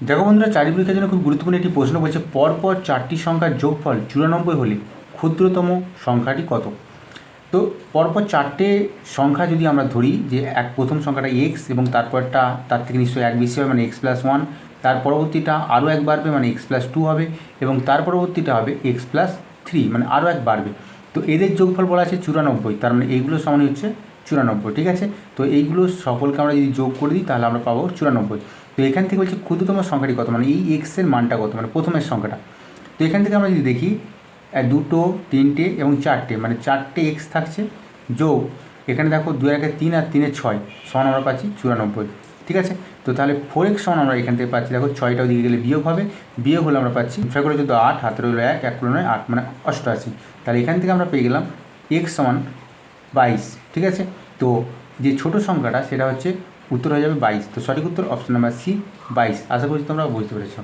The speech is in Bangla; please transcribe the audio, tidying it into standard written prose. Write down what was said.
দেখো বন্ধুরা, চাকরি পরীক্ষার জন্য খুব গুরুত্বপূর্ণ একটি প্রশ্ন বলছে, পরপর চারটি সংখ্যার যোগফল 94 হলে ক্ষুদ্রতম সংখ্যাটি কত? তো পরপর চারটে সংখ্যা যদি আমরা ধরি, যে প্রথম সংখ্যাটা এক্স এবং তারপরটা তার থেকে নিশ্চয়ই এক বেশি হবে মানে এক্স প্লাস ওয়ান, তার পরবর্তীটা আরও এক বাড়বে মানে এক্স প্লাস টু হবে, এবং তার পরবর্তীটা হবে এক্স প্লাস থ্রি মানে আরও এক বাড়বে। তো এদের যোগফল বলা আছে 94, তার মানে এইগুলো সমান হচ্ছে 94, ঠিক আছে। তো এইগুলো সকলকে আমরা যদি যোগ করে দিই তাহলে আমরা পাবো 94। তো এখান থেকে বলছে ক্ষুদ্রতম সংখ্যাটি কত, মানে এই এক্সের মানটা কত, মানে প্রথমের সংখ্যাটা। তো এখান থেকে আমরা যদি দেখি দুটো, তিনটে এবং চারটে, মানে চারটে এক্স থাকছে, যোগ এখানে দেখো 2 একে 3 আর 3 এ 6 সমান আমরা পাচ্ছি 94, ঠিক আছে। তো তাহলে 4x সমান আমরা এখান থেকে পাচ্ছি, দেখো 6টা ওদিকে গেলে বিয়োগ হবে, বিয়োগ হলে আমরা পাচ্ছি 6 করে 14 8, হাতের হলো 1, 1 করে 9 8 মানে 88। তাহলে এখান থেকে আমরা পেয়ে গেলাম x সমান 22, ঠিক আছে। তো যে ছোট সংখ্যাটা সেটা হচ্ছে উত্তর হয়ে যাবে 22। তো সঠিক উত্তর অপশন নাম্বার সি 22। আশা করছি তোমরা বুঝতে পেরেছো।